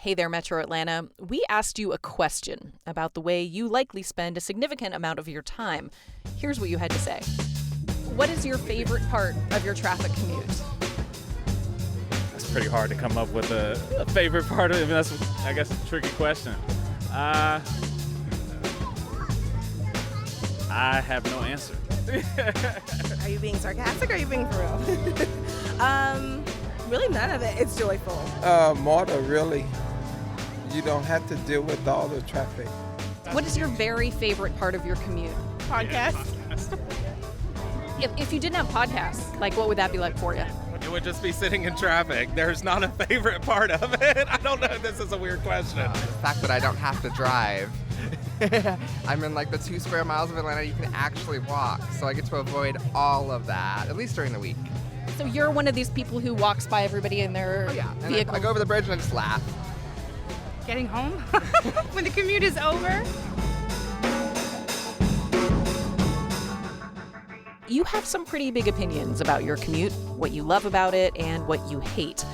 Hey there, Metro Atlanta. We asked you a question about the way you likely spend a significant amount of your time. Here's what you had to say. What is your favorite part of your traffic commute? It's pretty hard to come up with a favorite part of it. I mean, that's, I guess, a tricky question. I have no answer. Are you being sarcastic or are you being for real? Really none of it. It's joyful. Motor, really. You don't have to deal with all the traffic. What is your very favorite part of your commute? Podcast. If you didn't have podcasts, like what would that be like for you? It would just be sitting in traffic. There's not a favorite part of it. I don't know. This is a weird question. The fact that I don't have to drive. I'm in like the 2 square miles of Atlanta you can actually walk, so I get to avoid all of that, at least during the week. So you're one of these people who walks by everybody in their vehicle? I go over the bridge and I just laugh. Getting home when the commute is over. You have some pretty big opinions about your commute, what you love about it, and what you hate.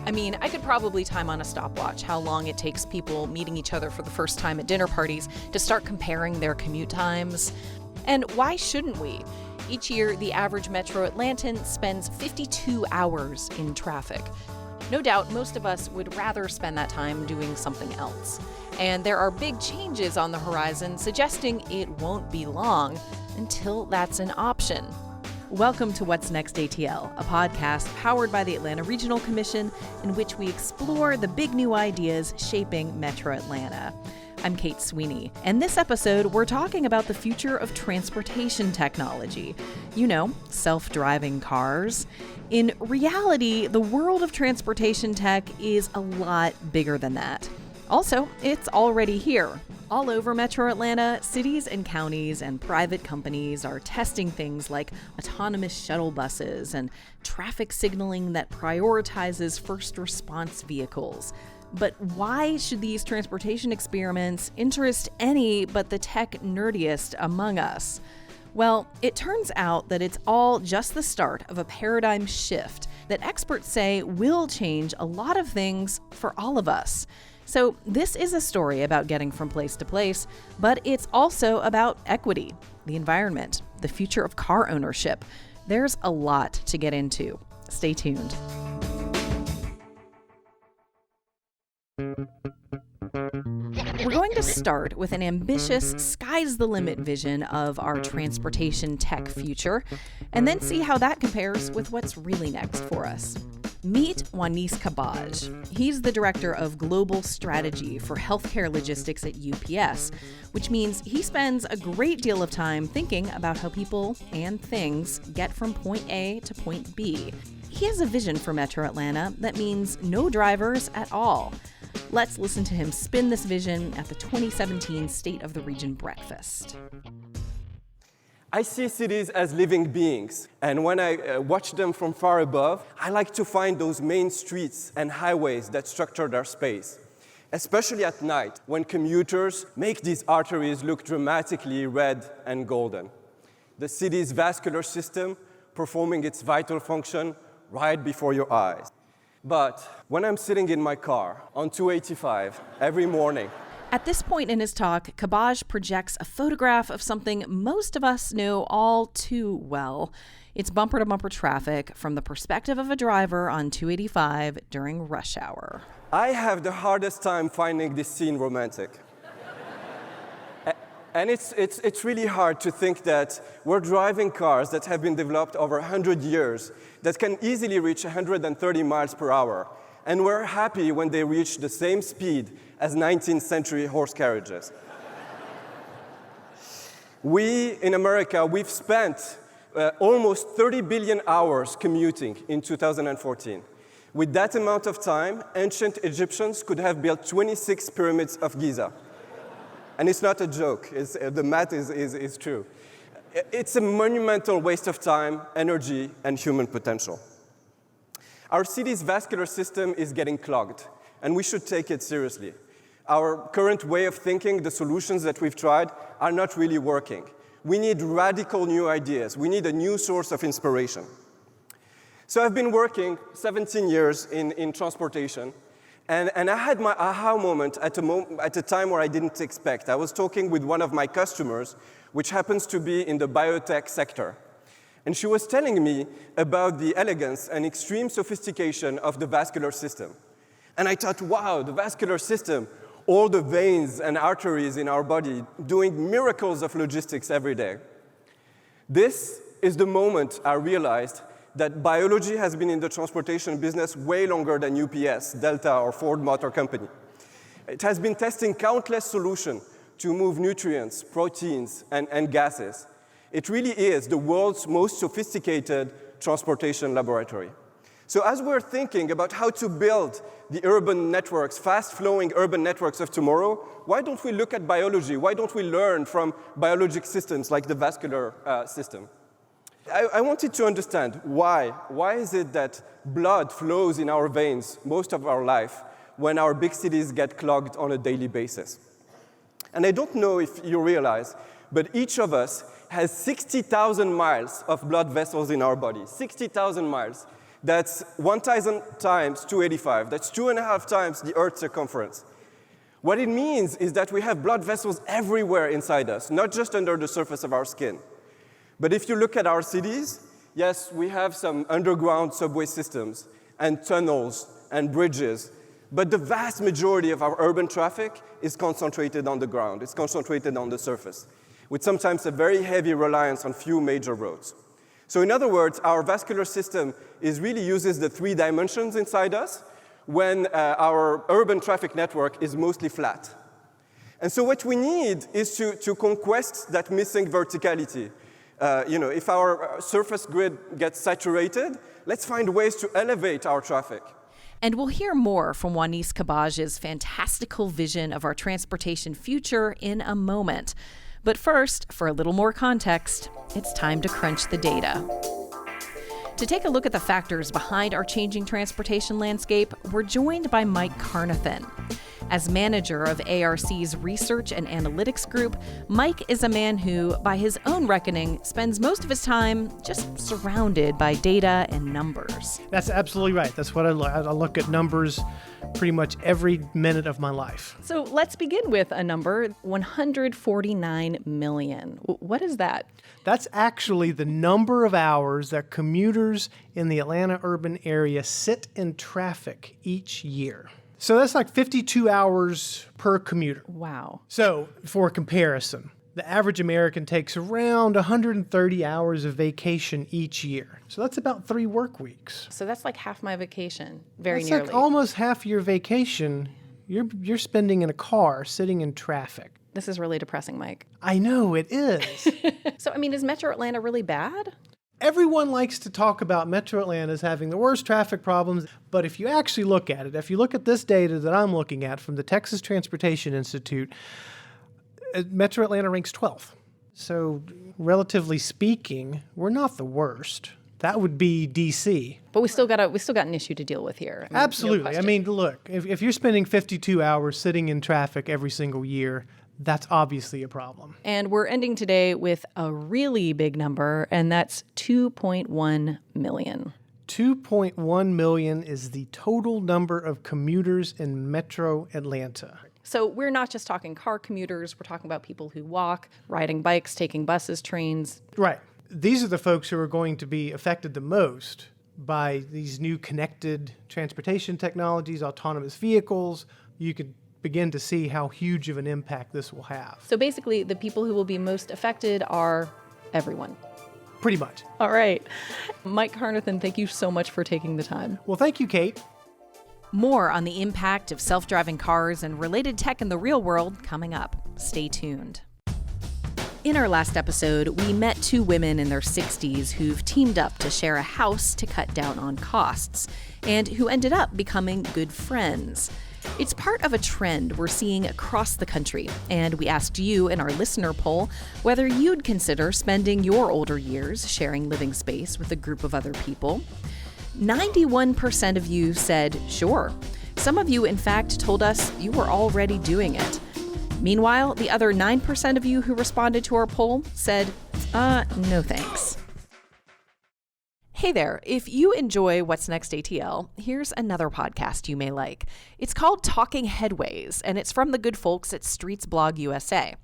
I mean, I could probably time on a stopwatch how long it takes people meeting each other for the first time at dinner parties to start comparing their commute times. And why shouldn't we? Each year, the average Metro Atlantan spends 52 hours in traffic. No doubt, most of us would rather spend that time doing something else. And there are big changes on the horizon suggesting it won't be long until that's an option. Welcome to What's Next ATL, a podcast powered by the Atlanta Regional Commission in which we explore the big new ideas shaping Metro Atlanta. I'm Kate Sweeney, and this episode we're talking about the future of transportation technology. You know, self-driving cars. In reality, the world of transportation tech is a lot bigger than that. Also, it's already here. All over Metro Atlanta, cities and counties and private companies are testing things like autonomous shuttle buses and traffic signaling that prioritizes first response vehicles. But why should these transportation experiments interest any but the tech-nerdiest among us? Well, it turns out that it's all just the start of a paradigm shift that experts say will change a lot of things for all of us. So this is a story about getting from place to place, but it's also about equity, the environment, the future of car ownership. There's a lot to get into. Stay tuned. We're going to start with an ambitious sky's the limit vision of our transportation tech future, and then see how that compares with what's really next for us. Meet Wanis Kabbaj. He's the director of global strategy for healthcare logistics at UPS, which means he spends a great deal of time thinking about how people and things get from point A to point B. He has a vision for Metro Atlanta that means no drivers at all. Let's listen to him spin this vision at the 2017 State of the Region breakfast. I see cities as living beings, and when I watch them from far above, I like to find those main streets and highways that structure their space, especially at night when commuters make these arteries look dramatically red and golden. The city's vascular system performing its vital function right before your eyes. But when I'm sitting in my car on 285 every morning. At this point in his talk, Kabbaj projects a photograph of something most of us know all too well. It's bumper-to-bumper traffic from the perspective of a driver on 285 during rush hour. I have the hardest time finding this scene romantic. And it's really hard to think that we're driving cars that have been developed over 100 years that can easily reach 130 miles per hour. And we're happy when they reach the same speed as 19th century horse carriages. We, in America, we've spent almost 30 billion hours commuting in 2014. With that amount of time, ancient Egyptians could have built 26 pyramids of Giza. And it's not a joke, the math is true. It's a monumental waste of time, energy, and human potential. Our city's vascular system is getting clogged, and we should take it seriously. Our current way of thinking, the solutions that we've tried, are not really working. We need radical new ideas. We need a new source of inspiration. So I've been working 17 years in transportation, And I had my aha moment at a time where I didn't expect. I was talking with one of my customers, which happens to be in the biotech sector. And she was telling me about the elegance and extreme sophistication of the vascular system. And I thought, wow, the vascular system, all the veins and arteries in our body doing miracles of logistics every day. This is the moment I realized that biology has been in the transportation business way longer than UPS, Delta, or Ford Motor Company. It has been testing countless solutions to move nutrients, proteins, and gases. It really is the world's most sophisticated transportation laboratory. So as we're thinking about how to build the urban networks, fast-flowing urban networks of tomorrow, why don't we look at biology? Why don't we learn from biologic systems like the vascular system? I wanted to understand why. Why is it that blood flows in our veins most of our life when our big cities get clogged on a daily basis? And I don't know if you realize, but each of us has 60,000 miles of blood vessels in our body. 60,000 miles. That's 1,000 times 285. That's 2.5 times the Earth's circumference. What it means is that we have blood vessels everywhere inside us, not just under the surface of our skin. But if you look at our cities, yes, we have some underground subway systems and tunnels and bridges, but the vast majority of our urban traffic is concentrated on the ground. It's concentrated on the surface, with sometimes a very heavy reliance on few major roads. So in other words, our vascular system really uses the 3 dimensions inside us when our urban traffic network is mostly flat. And so what we need is to conquest that missing verticality. If our surface grid gets saturated, let's find ways to elevate our traffic. And we'll hear more from Wanis Kabbaj's fantastical vision of our transportation future in a moment. But first, for a little more context, it's time to crunch the data. To take a look at the factors behind our changing transportation landscape, we're joined by Mike Carnathan. As manager of ARC's Research and Analytics Group, Mike is a man who, by his own reckoning, spends most of his time just surrounded by data and numbers. That's absolutely right. That's what I look at numbers pretty much every minute of my life. So let's begin with a number, 149 million. What is that? That's actually the number of hours that commuters in the Atlanta urban area sit in traffic each year. So that's like 52 hours per commuter. Wow. So for comparison, the average American takes around 130 hours of vacation each year. So that's about 3 work weeks. So that's like half my vacation, very that's nearly. Like almost half your vacation you're spending in a car sitting in traffic. This is really depressing, Mike. I know, it is. So, is Metro Atlanta really bad? Everyone likes to talk about Metro Atlanta as having the worst traffic problems, but if you actually look at it, if you look at this data that I'm looking at from the Texas Transportation Institute, Metro Atlanta ranks 12th. So, relatively speaking, we're not the worst. That would be D.C. But we still got an issue to deal with here. Absolutely. No Look, if you're spending 52 hours sitting in traffic every single year, that's obviously a problem. And we're ending today with a really big number, and that's 2.1 million. 2.1 million is the total number of commuters in Metro Atlanta. So we're not just talking car commuters, we're talking about people who walk, riding bikes, taking buses, trains. Right. These are the folks who are going to be affected the most by these new connected transportation technologies, autonomous vehicles. You could begin to see how huge of an impact this will have. So basically, the people who will be most affected are everyone. Pretty much. All right. Mike Carnathan, thank you so much for taking the time. Well, thank you, Kate. More on the impact of self-driving cars and related tech in the real world coming up. Stay tuned. In our last episode, we met 2 women in their 60s who've teamed up to share a house to cut down on costs, and who ended up becoming good friends. It's part of a trend we're seeing across the country, and we asked you in our listener poll whether you'd consider spending your older years sharing living space with a group of other people. 91% of you said sure. Some of you, in fact, told us you were already doing it. Meanwhile, the other 9% of you who responded to our poll said, no thanks. Hey there, if you enjoy What's Next ATL, here's another podcast you may like. It's called Talking Headways, and it's from the good folks at Streets Blog USA.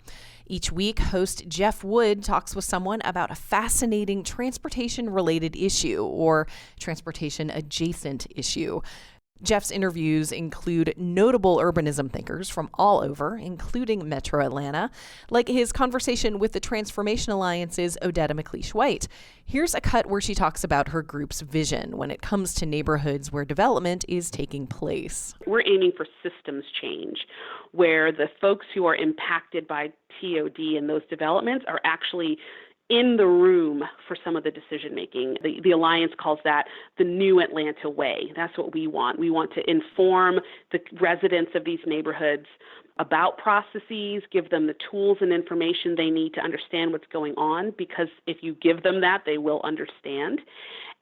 Each week, host Jeff Wood talks with someone about a fascinating transportation-related issue or transportation-adjacent issue. Jeff's interviews include notable urbanism thinkers from all over, including Metro Atlanta, like his conversation with the Transformation Alliance's Odetta McLeish-White. Here's a cut where she talks about her group's vision when it comes to neighborhoods where development is taking place. We're aiming for systems change, where the folks who are impacted by TOD and those developments are actually in the room for some of the decision making. The Alliance calls that the new Atlanta way. That's what we want. We want to inform the residents of these neighborhoods about processes, give them the tools and information they need to understand what's going on, because if you give them that, they will understand.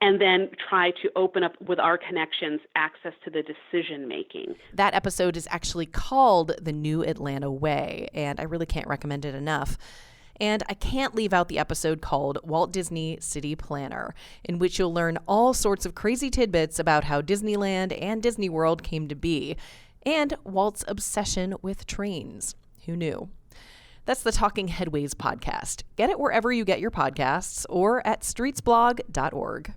And then try to open up with our connections access to the decision making. That episode is actually called The New Atlanta Way, and I really can't recommend it enough. And I can't leave out the episode called Walt Disney City Planner, in which you'll learn all sorts of crazy tidbits about how Disneyland and Disney World came to be, and Walt's obsession with trains. Who knew? That's the Talking Headways podcast. Get it wherever you get your podcasts or at streetsblog.org.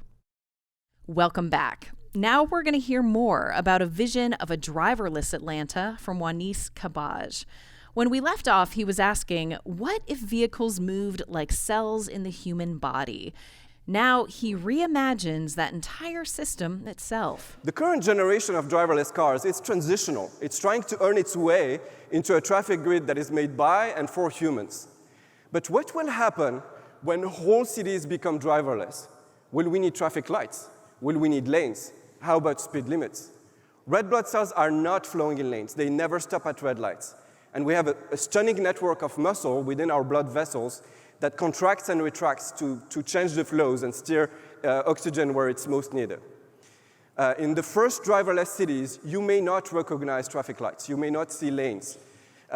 Welcome back. Now we're going to hear more about a vision of a driverless Atlanta from Wanis Kabbaj. When we left off, he was asking, what if vehicles moved like cells in the human body? Now he reimagines that entire system itself. The current generation of driverless cars is transitional. It's trying to earn its way into a traffic grid that is made by and for humans. But what will happen when whole cities become driverless? Will we need traffic lights? Will we need lanes? How about speed limits? Red blood cells are not flowing in lanes. They never stop at red lights. And we have a stunning network of muscle within our blood vessels that contracts and retracts to change the flows and steer oxygen where it's most needed. In the first driverless cities, you may not recognize traffic lights. You may not see lanes.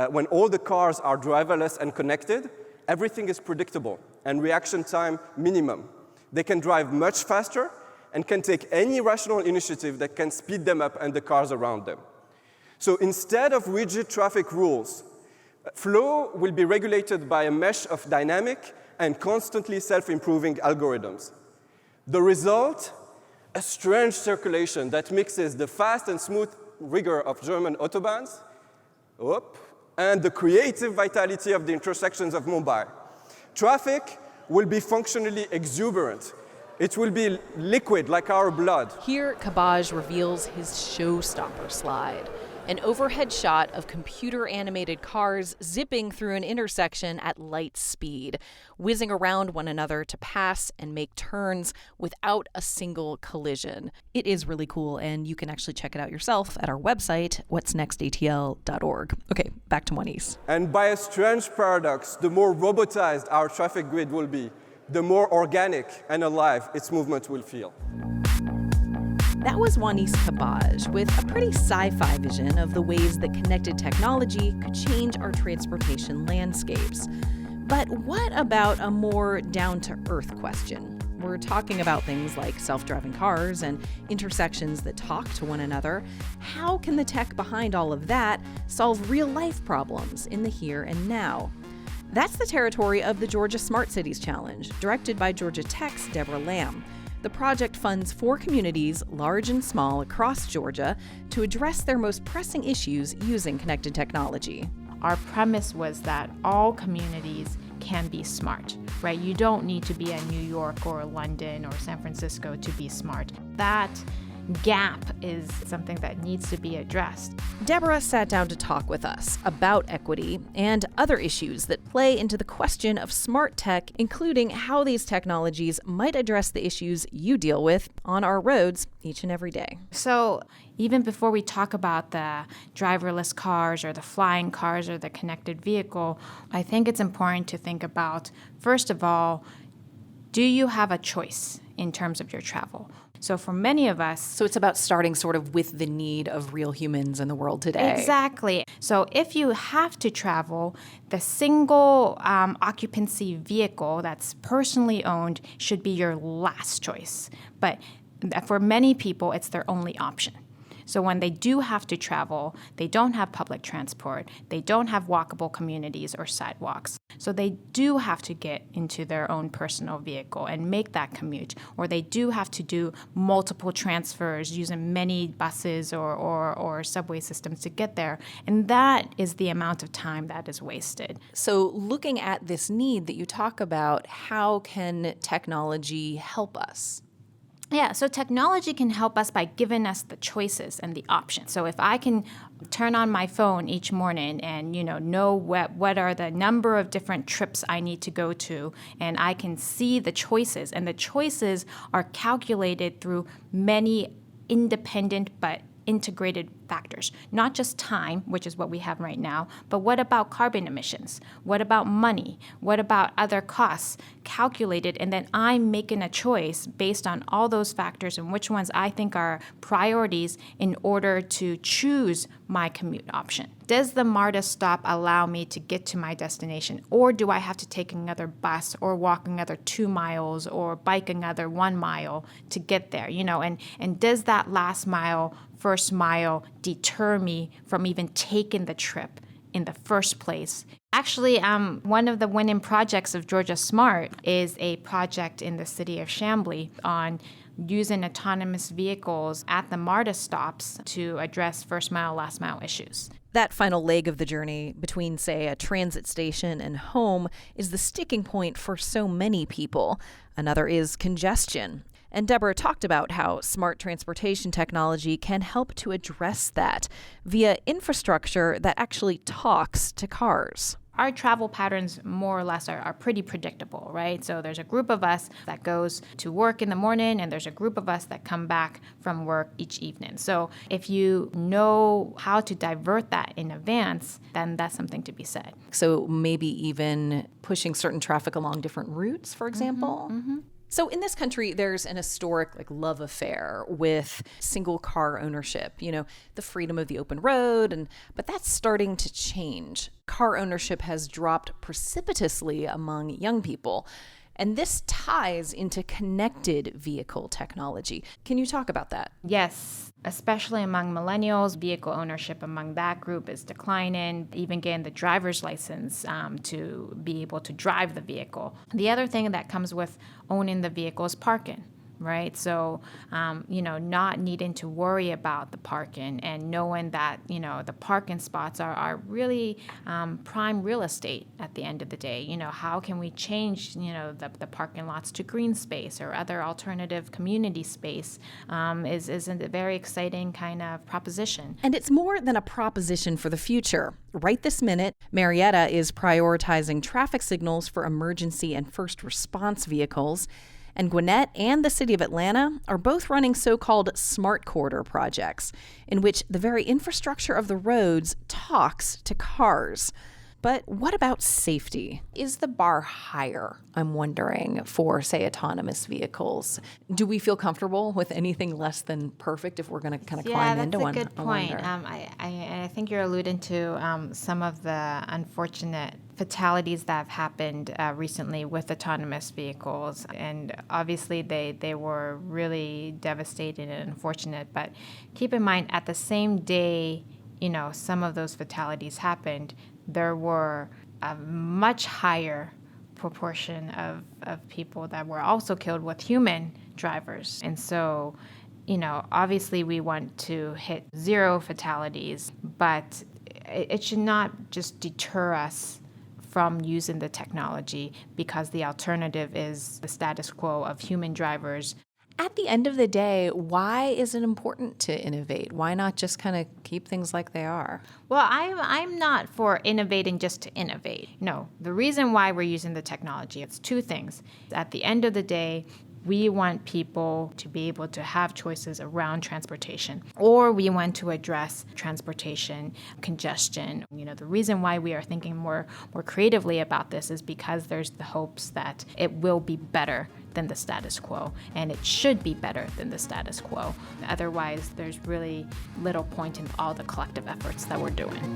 When all the cars are driverless and connected, everything is predictable and reaction time minimum. They can drive much faster and can take any rational initiative that can speed them up and the cars around them. So instead of rigid traffic rules, flow will be regulated by a mesh of dynamic and constantly self-improving algorithms. The result? A strange circulation that mixes the fast and smooth rigor of German autobahns and the creative vitality of the intersections of Mumbai. Traffic will be functionally exuberant. It will be liquid like our blood. Here, Kabbaj reveals his showstopper slide. An overhead shot of computer-animated cars zipping through an intersection at light speed, whizzing around one another to pass and make turns without a single collision. It is really cool, and you can actually check it out yourself at our website, whatsnextatl.org. Okay, back to Wanis. And by a strange paradox, the more robotized our traffic grid will be, the more organic and alive its movement will feel. That was Wanis Kabbaj with a pretty sci-fi vision of the ways that connected technology could change our transportation landscapes. But what about a more down-to-earth question? We're talking about things like self-driving cars and intersections that talk to one another. How can the tech behind all of that solve real-life problems in the here and now? That's the territory of the Georgia Smart Cities Challenge, directed by Georgia Tech's Debra Lam. The project funds 4 communities, large and small, across Georgia to address their most pressing issues using connected technology. Our premise was that all communities can be smart, right? You don't need to be in New York or London or San Francisco to be smart. That gap is something that needs to be addressed. Debra sat down to talk with us about equity and other issues that play into the question of smart tech, including how these technologies might address the issues you deal with on our roads each and every day. So even before we talk about the driverless cars or the flying cars or the connected vehicle, I think it's important to think about, first of all, do you have a choice in terms of your travel? So for many of us, So it's about starting sort of with the need of real humans in the world today. exactly. So if you have to travel, the single occupancy vehicle that's personally owned should be your last choice. But for many people, it's their only option. So when they do have to travel, they don't have public transport, they don't have walkable communities or sidewalks. So they do have to get into their own personal vehicle and make that commute, or they do have to do multiple transfers using many buses or subway systems to get there. And that is the amount of time that is wasted. So looking at this need that you talk about, how can technology help us? Yeah, so technology can help us by giving us the choices and the options. So if I can turn on my phone each morning and know what are the number of different trips I need to go to, and I can see the choices, and the choices are calculated through many independent but integrated factors, not just time, which is what we have right now, but what about carbon emissions? What about money? What about other costs calculated? And then I'm making a choice based on all those factors and which ones I think are priorities in order to choose my commute option. Does the MARTA stop allow me to get to my destination? Or do I have to take another bus or walk another 2 miles or bike another 1 mile to get there? And does that last mile, first mile deter me from even taking the trip in the first place? Actually, one of the winning projects of Georgia Smart is a project in the city of Chambly on using autonomous vehicles at the MARTA stops to address first mile, last mile issues. That final leg of the journey between, say, a transit station and home is the sticking point for so many people. Another is congestion. And Debra talked about how smart transportation technology can help to address that via infrastructure that actually talks to cars. Our travel patterns more or less are pretty predictable, right? So there's a group of us that goes to work in the morning, and there's a group of us that come back from work each evening. So if you know how to divert that in advance, then that's something to be said. So maybe even pushing certain traffic along different routes, for example? Mm-hmm. So in this country, there's an historic love affair with single car ownership, the freedom of the open road, but that's starting to change. Car ownership has dropped precipitously among young people. And this ties into connected vehicle technology. Can you talk about that? Yes, especially among millennials, vehicle ownership among that group is declining, even getting the driver's license to be able to drive the vehicle. The other thing that comes with owning the vehicle is parking. Right? So, not needing to worry about the parking and knowing that, the parking spots are really prime real estate at the end of the day. How can we change, the parking lots to green space or other alternative community space is a very exciting kind of proposition. And it's more than a proposition for the future. Right this minute, Marietta is prioritizing traffic signals for emergency and first response vehicles. And Gwinnett and the city of Atlanta are both running so-called smart corridor projects, in which the very infrastructure of the roads talks to cars. But what about safety? Is the bar higher, I'm wondering, for, say, autonomous vehicles? Do we feel comfortable with anything less than perfect if we're going to kind of climb into one? Yeah, that's a good point. I think you're alluding to some of the unfortunate fatalities that have happened recently with autonomous vehicles. And obviously, they were really devastating and unfortunate. But keep in mind, at the same day, some of those fatalities happened, there were a much higher proportion of people that were also killed with human drivers. And so, obviously we want to hit 0 fatalities, but it should not just deter us from using the technology because the alternative is the status quo of human drivers. At the end of the day, why is it important to innovate? Why not just kind of keep things like they are? Well, I'm not for innovating just to innovate. No, the reason why we're using the technology, it's 2 things. At the end of the day, we want people to be able to have choices around transportation, or we want to address transportation congestion. The reason why we are thinking more creatively about this is because there's the hopes that it will be better than the status quo, and it should be better than the status quo. Otherwise, there's really little point in all the collective efforts that we're doing.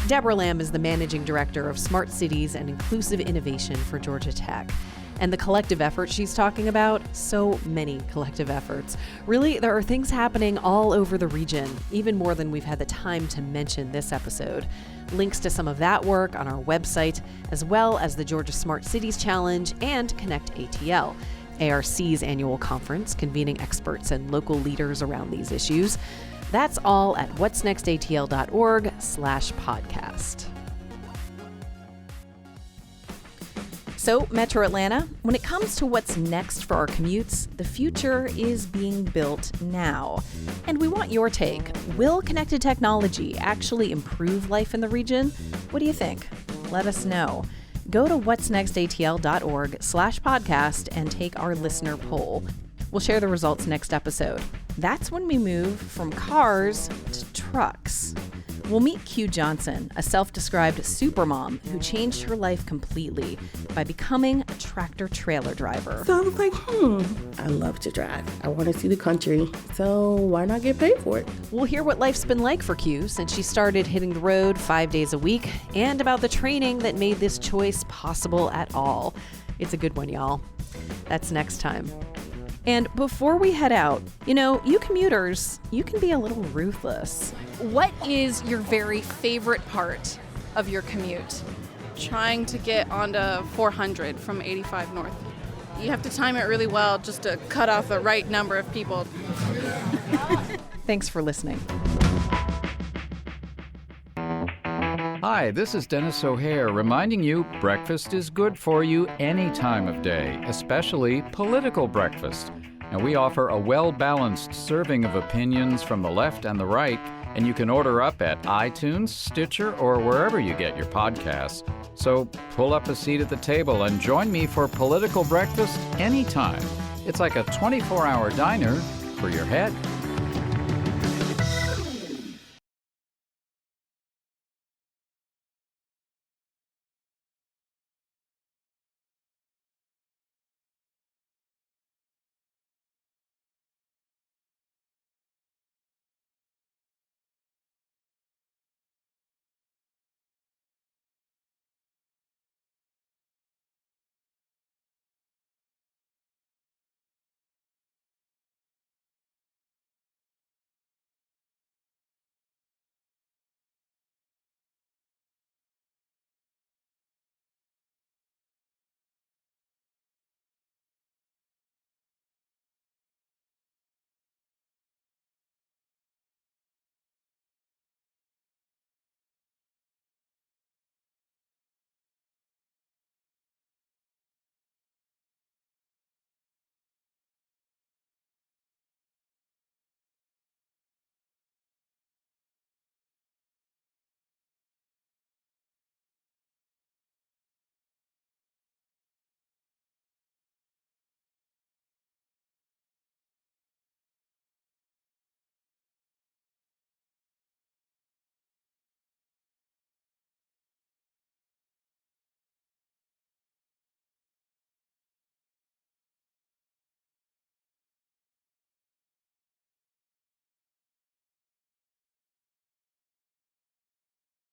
Debra Lam is the Managing Director of Smart Cities and Inclusive Innovation for Georgia Tech. And the collective effort she's talking about, so many collective efforts. Really, there are things happening all over the region, even more than we've had the time to mention this episode. Links to some of that work on our website, as well as the Georgia Smart Cities Challenge and Connect ATL, ARC's annual conference convening experts and local leaders around these issues. That's all at whatsnextatl.org/podcast. So, Metro Atlanta, when it comes to what's next for our commutes, the future is being built now. And we want your take. Will connected technology actually improve life in the region? What do you think? Let us know. Go to whatsnextatl.org/podcast and take our listener poll. We'll share the results next episode. That's when we move from cars to trucks. We'll meet Q Johnson, a self-described supermom who changed her life completely by becoming a tractor-trailer driver. So I was like, I love to drive. I want to see the country, so why not get paid for it? We'll hear what life's been like for Q since she started hitting the road 5 days a week, and about the training that made this choice possible at all. It's a good one, y'all. That's next time. And before we head out, you commuters, you can be a little ruthless. What is your very favorite part of your commute? Trying to get onto 400 from 85 North. You have to time it really well just to cut off the right number of people. Thanks for listening. Hi, this is Dennis O'Hare reminding you breakfast is good for you any time of day, especially political breakfast. Now, we offer a well-balanced serving of opinions from the left and the right, and you can order up at iTunes, Stitcher, or wherever you get your podcasts. So pull up a seat at the table and join me for political breakfast anytime. It's like a 24-hour diner for your head.